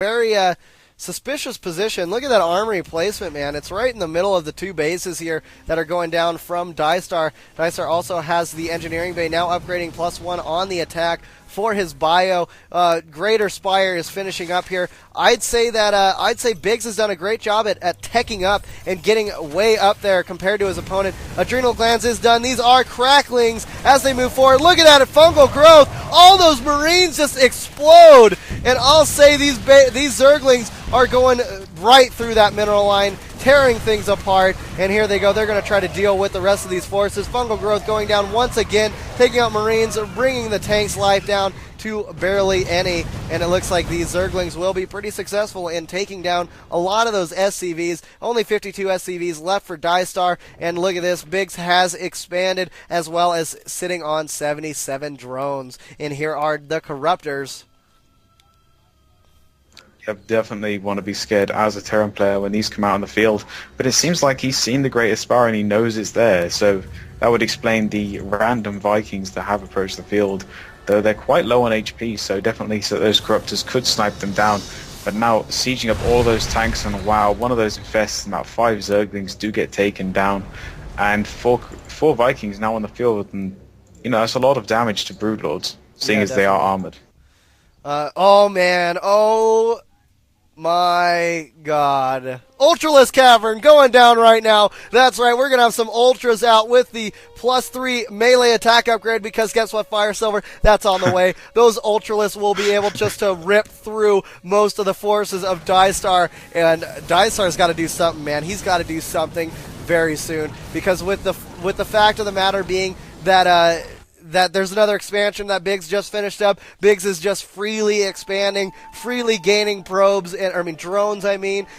Very suspicious position. Look at that armory placement, man. It's right in the middle of the two bases here that are going down from Diestar. Diestar also has the engineering bay now upgrading +1 on the attack for his bio. Greater Spire is finishing up here. I'd say Biggs has done a great job at teching up and getting way up there compared to his opponent. Adrenal Glands is done. These are cracklings as they move forward. Look at that at fungal growth. All those Marines just explode. And I'll say these Zerglings are going right through that mineral line, tearing things apart, and here they go. They're going to try to deal with the rest of these forces. Fungal growth going down once again, taking out Marines, bringing the tank's life down to barely any, and it looks like these Zerglings will be pretty successful in taking down a lot of those SCVs. Only 52 SCVs left for Diestar, and look at this, Biggs has expanded as well as sitting on 77 drones, and here are the Corruptors. Definitely want to be scared as a Terran player when these come out on the field, but it seems like he's seen the Greater Spire and he knows it's there, so that would explain the random Vikings that have approached the field, though they're quite low on HP, so definitely those Corruptors could snipe them down. But now sieging up all those tanks, and wow, one of those infests, about 5 Zerglings do get taken down, and four Vikings now on the field, and you know, that's a lot of damage to Broodlords, seeing as they are armored. Oh man, oh my god. Ultralisk Cavern going down right now. That's right, we're going to have some Ultras out with the +3 melee attack upgrade because guess what, Fire Silver? That's on the way. Those Ultralisks will be able just to rip through most of the forces of Diestar, and Diestar's got to do something, man. He's got to do something very soon because with the fact of the matter being that that there's another expansion that Biggs just finished up. Biggs is just freely expanding, freely gaining probes, drones,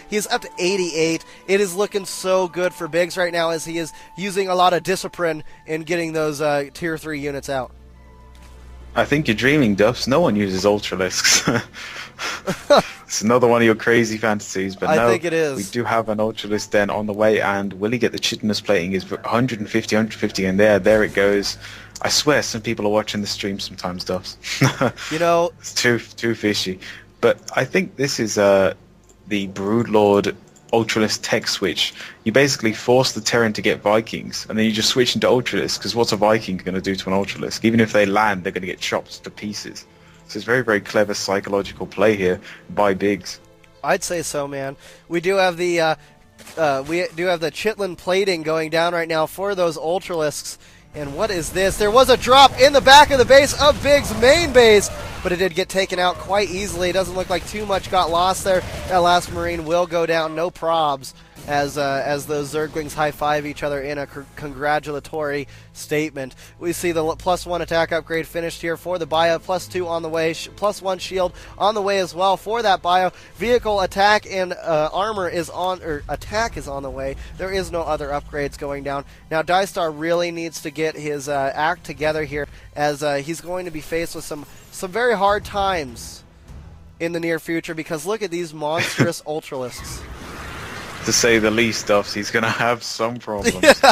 He's up to 88. It is looking so good for Biggs right now as he is using a lot of discipline in getting those Tier 3 units out. I think you're dreaming, Duffs. No one uses Ultralisks. It's another one of your crazy fantasies, but no, I think it is. We do have an Ultralisk den on the way, and will he get the chitinous plating? Is 150, and there it goes. I swear some people are watching the stream sometimes, Duffs. You know, it's too fishy. But I think this is the Broodlord Ultralisk tech switch. You basically force the Terran to get Vikings, and then you just switch into Ultralisk, because what's a Viking going to do to an Ultralisk? Even if they land, they're going to get chopped to pieces. So it's very, very clever psychological play here by Biggs. I'd say so, man. We do have the chitlin plating going down right now for those Ultralisks. And what is this? There was a drop in the back of the base of Biggs' main base, but it did get taken out quite easily. It doesn't look like too much got lost there. That last Marine will go down, no probs, as those Zerglings high-five each other in a congratulatory statement. We see the +1 attack upgrade finished here for the bio, +2 on the way, +1 shield on the way as well for that bio. Vehicle attack and armor is on, or attack is on the way. There is no other upgrades going down. Now Diestar really needs to get his act together here, as he's going to be faced with some very hard times in the near future, because look at these monstrous Ultralisks. To say the least, Duffs, he's going to have some problems.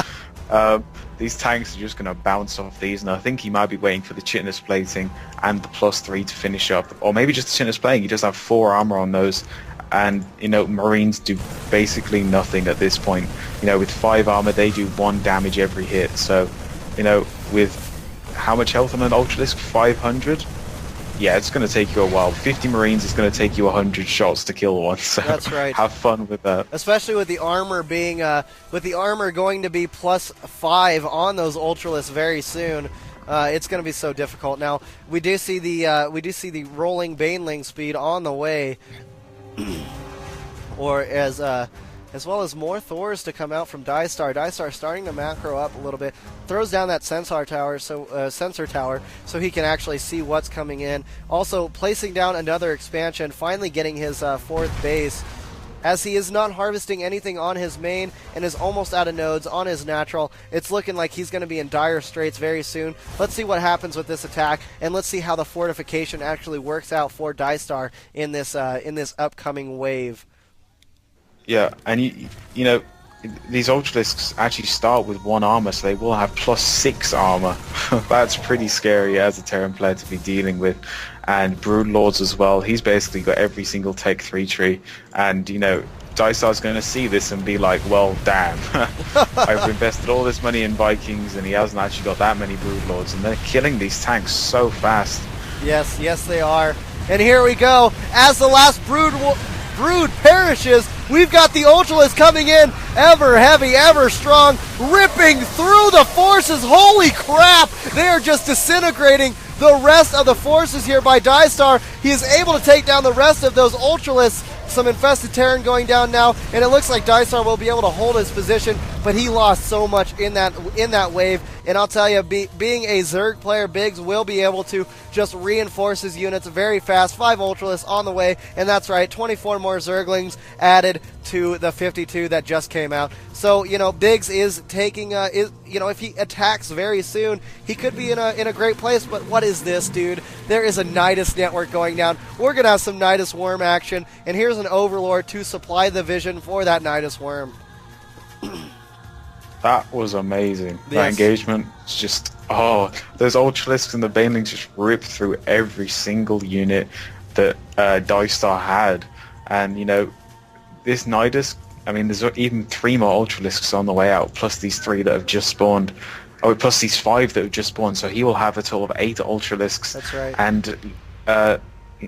Yeah. These tanks are just going to bounce off these, and I think he might be waiting for the chitinous plating and the +3 to finish up. Or maybe just the chitinous plating, he just have 4 armor on those, and, you know, Marines do basically nothing at this point. You know, with 5 armor, they do 1 damage every hit, so, you know, with how much health on an Ultralisk? 500? Yeah, it's going to take you a while. 50 Marines is going to take you 100 shots to kill one. So that's right. Have fun with that. Especially with the armor being, going to be +5 on those Ultralisks very soon. It's going to be so difficult. Now we do see the rolling Baneling speed on the way, or as well as more Thors to come out from Diestar. Diestar starting to macro up a little bit, throws down that sensor tower so he can actually see what's coming in. Also placing down another expansion, finally getting his 4th base, as he is not harvesting anything on his main and is almost out of nodes on his natural. It's looking like he's going to be in dire straits very soon. Let's see what happens with this attack, and let's see how the fortification actually works out for Diestar in this upcoming wave. Yeah, and you know, these Ultralisks actually start with 1 armor, so they will have +6 armor. That's pretty scary as a Terran player to be dealing with. And Broodlords as well. He's basically got every single Tech 3 tree, and you know, Diestar's going to see this and be like, well, damn, I've invested all this money in Vikings and he hasn't actually got that many Broodlords, and they're killing these tanks so fast. Yes, yes they are. And here we go. As the last Brood perishes, we've got the Ultralisk coming in, ever heavy, ever strong, ripping through the forces. Holy crap! They are just disintegrating the rest of the forces here by Diestar. He is able to take down the rest of those Ultralisks. Some infested Terran going down now, and it looks like Diestar will be able to hold his position, but he lost so much in that wave. And I'll tell you, being a Zerg player, Biggs will be able to just reinforce his units very fast. 5 Ultralisks on the way, and that's right, 24 more Zerglings added to the 52 that just came out. So, you know, Biggs is taking, you know, if he attacks very soon, he could be in a great place. But what is this, dude? There is a Nidus network going down. We're going to have some Nidus worm action, and here's an Overlord to supply the vision for that Nidus worm. That was amazing. Yes. That engagement is just, oh, those Ultralisks and the Banelings just ripped through every single unit that Diestar had. And, you know, this Nidus, I mean, there's even 3 more Ultralisks on the way out, plus these 3 that have just spawned. Oh, plus these 5 that have just spawned, so he will have a total of 8 Ultralisks. That's right. And,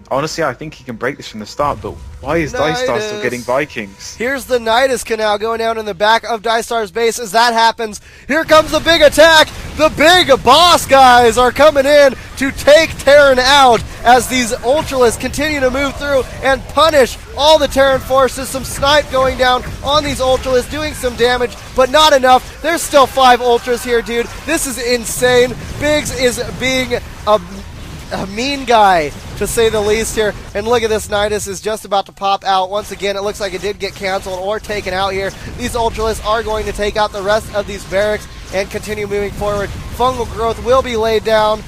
honestly, I think he can break this from the start, but why is Diestar still getting Vikings? Here's the Nidus Canal going down in the back of Diestar's base. As that happens, here comes the big attack. The big boss guys are coming in to take Terran out as these Ultralisks continue to move through and punish all the Terran forces. Some snipe going down on these Ultralisks, doing some damage, but not enough. There's still 5 Ultras here, dude. This is insane. Biggs is being a mean guy, to say the least here. And look at this, Nidus is just about to pop out. Once again, it looks like it did get canceled or taken out here. These Ultralisks are going to take out the rest of these barracks and continue moving forward. Fungal growth will be laid down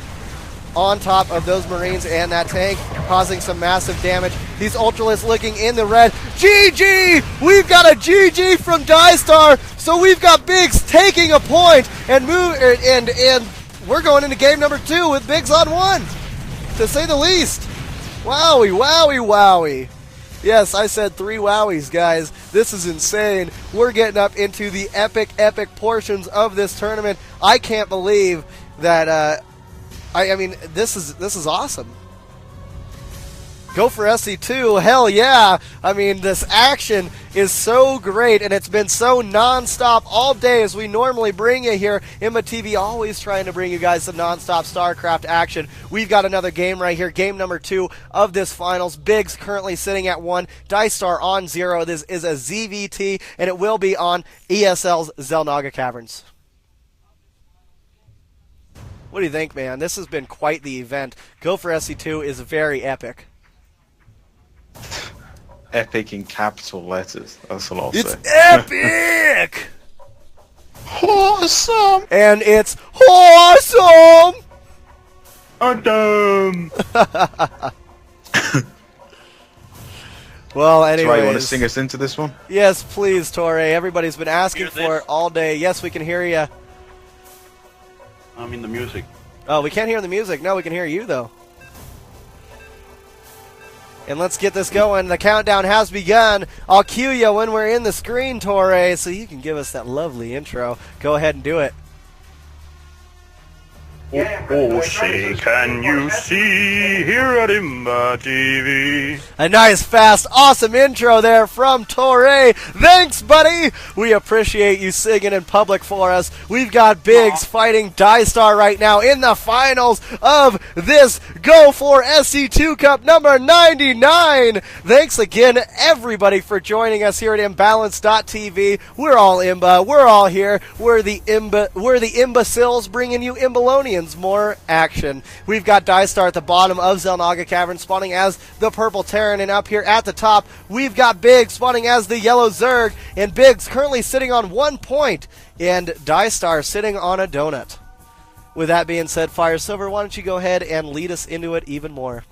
on top of those Marines and that tank, causing some massive damage. These Ultralisks looking in the red. GG! We've got a GG from Diestar, so we've got Biggs taking a point and we're going into game number 2 with Biggs on 1. To say the least. Wowie, wowie, wowie. Yes, I said 3 wowies, guys. This is insane. We're getting up into the epic, epic portions of this tournament. I can't believe that, I mean, this is awesome. Go4SC2, hell yeah. I mean, this action is so great, and it's been so non-stop all day as we normally bring you here. Imba TV always trying to bring you guys some non-stop StarCraft action. We've got another game right here, game number 2 of this finals. Biggs currently sitting at 1, Diestar on 0. This is a ZVT, and it will be on ESL's Xel'Naga Caverns. What do you think, man? This has been quite the event. Go4SC2 is very epic. Epic in capital letters. That's what I'll say. It's epic! Awesome! And it's awesome! Adam! Well, anyways. Right, you want to sing us into this one? Yes, please, Torre. Everybody's been asking for it all day. Yes, we can hear you. I mean the music. Oh, we can't hear the music. No, we can hear you, though. And let's get this going. The countdown has begun. I'll cue you when we're in the screen, Torre, so you can give us that lovely intro. Go ahead and do it. Oh, say, can you see here at Imba TV? A nice, fast, awesome intro there from Torre. Thanks, buddy. We appreciate you singing in public for us. We've got Biggs fighting Diestar right now in the finals of this Go4SC2 Cup number 99. Thanks again, everybody, for joining us here at Imbalance.tv. We're all Imba. We're all here. We're the imbeciles bringing you Imbalonians more action. We've got Diestar at the bottom of Xel'Naga Cavern spawning as the purple Terran, and up here at the top we've got Biggs spawning as the yellow Zerg, and Biggs currently sitting on 1 point and Diestar sitting on a donut. With that being said, Fire Silver, why don't you go ahead and lead us into it even more?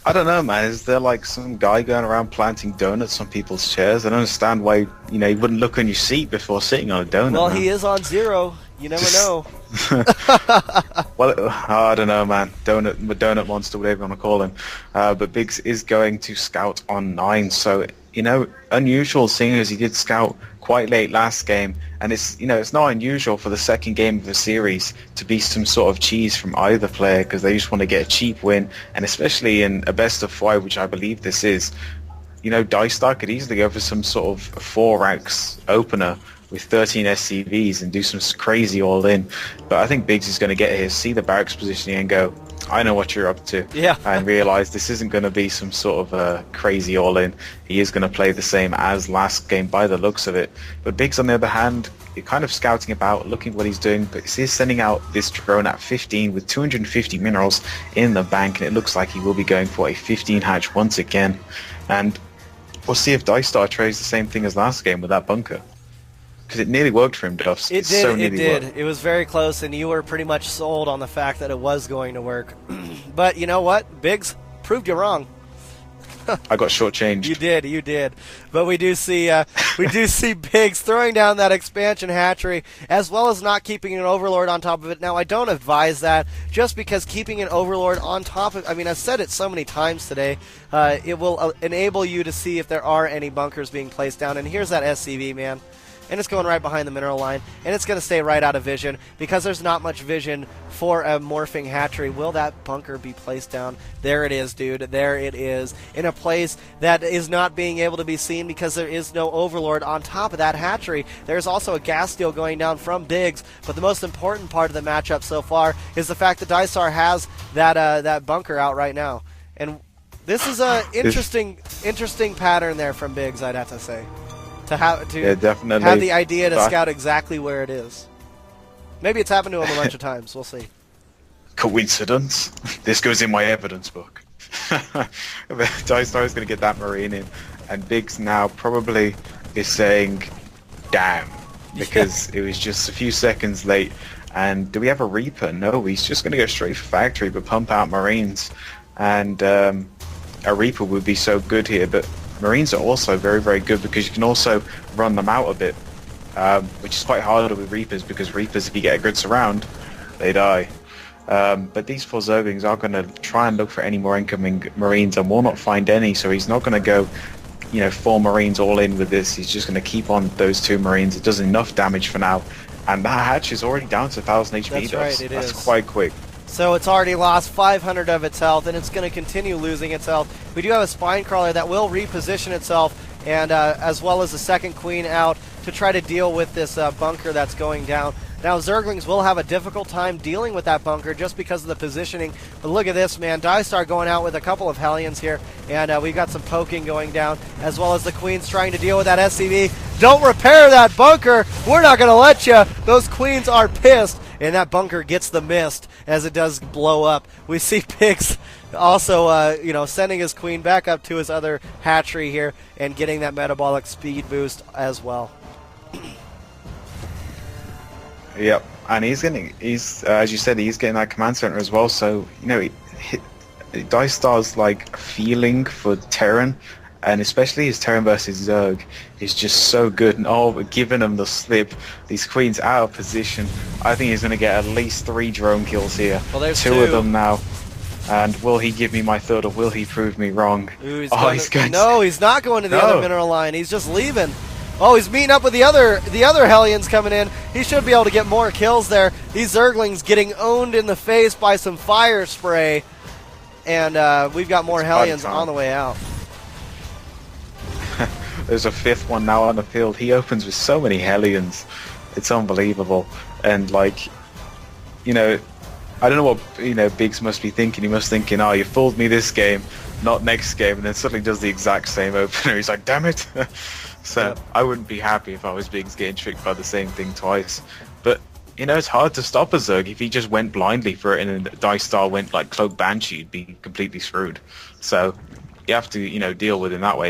I don't know, man. Is there like some guy going around planting donuts on people's chairs? I don't understand why, you know, you wouldn't look on your seat before sitting on a donut. Well, man. he is on 0. You never know. Well, I don't know, man. Donut monster, whatever you want to call him. But Biggs is going to scout on 9, so, you know, unusual seeing as he did scout quite late last game, and it's, you know, it's not unusual for the second game of the series to be some sort of cheese from either player, because they just want to get a cheap win, and especially in a best of 5, which I believe this is, you know, Diestar could easily go for some sort of 4 ranks opener with 13 SCVs and do some crazy all-in. But I think Biggs is going to get here, see the barracks positioning and go, I know what you're up to. Yeah. And realise this isn't going to be some sort of crazy all-in. He is going to play the same as last game by the looks of it. But Biggs, on the other hand, kind of scouting about, looking what he's doing, but he's sending out this drone at 15 with 250 minerals in the bank, and it looks like he will be going for a 15 hatch once again. And we'll see if Diestar tries the same thing as last game with that bunker. Because it nearly worked for him, Duffs. It did. It was very close, and you were pretty much sold on the fact that it was going to work. But you know what? Biggs proved you wrong. I got shortchanged. You did. But we do see Biggs throwing down that expansion hatchery, as well as not keeping an Overlord on top of it. Now, I don't advise that, just because keeping an Overlord on top of, I mean, I've said it so many times today, it will enable you to see if there are any bunkers being placed down. And here's that SCV, man. And it's going right behind the mineral line, and it's going to stay right out of vision because there's not much vision for a morphing hatchery. Will that bunker be placed down? There it is, dude. There it is, in a place that is not being able to be seen because there is no Overlord on top of that hatchery. There's also a gas steal going down from Biggs, but the most important part of the matchup so far is the fact that Diestar has that bunker out right now. And this is a interesting pattern there from Biggs, I'd have to say. Definitely have the idea to scout exactly where it is. Maybe it's happened to him a bunch of times. We'll see. Coincidence? This goes in my evidence book. Diestar is going to get that Marine in, and Biggs now probably is saying, damn, because it was just a few seconds late. And do we have a Reaper? No, he's just going to go straight for factory but pump out Marines. And a Reaper would be so good here, but Marines are also very, very good because you can also run them out a bit, which is quite harder with Reapers, because Reapers, if you get a good surround, they die. But these 4 Zerglings are going to try and look for any more incoming Marines and will not find any, so he's not going to go, you know, 4 Marines all in with this. He's just going to keep on those 2 Marines. It does enough damage for now, and that hatch is already down to 1,000 HP. That's right, it is. That's quite quick. So it's already lost 500 of its health, and it's going to continue losing its health. We do have a Spine Crawler that will reposition itself, and as well as the second Queen out to try to deal with this bunker that's going down. Now, Zerglings will have a difficult time dealing with that bunker just because of the positioning. But look at this, man. Diestar going out with a couple of Hellions here, and we've got some poking going down, as well as the Queens trying to deal with that SCV. Don't repair that bunker. We're not going to let you. Those Queens are pissed. And that bunker gets the mist as it does blow up. We see Biggs also, you know, sending his Queen back up to his other hatchery here and getting that metabolic speed boost as well. Yep, and he's as you said, he's getting that command center as well. So, you know, Diestar's like feeling for Terran, and especially his Terran versus Zerg, is just so good. And giving him the slip, these Queens out of position. I think he's going to get at least 3 drone kills here. Well, there's 2 of them now. And will he give me my 3rd, or will he prove me wrong? Ooh, no, he's not going to the other mineral line. He's just leaving. Oh, he's meeting up with the other Hellions coming in. He should be able to get more kills there. These Zerglings getting owned in the face by some fire spray. And we've got more Hellions on the way out. There's a 5th one now on the field. He opens with so many Hellions. It's unbelievable. And, like, you know, I don't know what, you know, Biggs must be thinking. He must be thinking, oh, you fooled me this game, not next game. And then suddenly does the exact same opener. He's like, damn it. So yep. I wouldn't be happy if I was Biggs getting tricked by the same thing twice. But, you know, it's hard to stop a Zerg. If he just went blindly for it and Diestar went like Cloak Banshee, he'd be completely screwed. So you have to, you know, deal with him that way.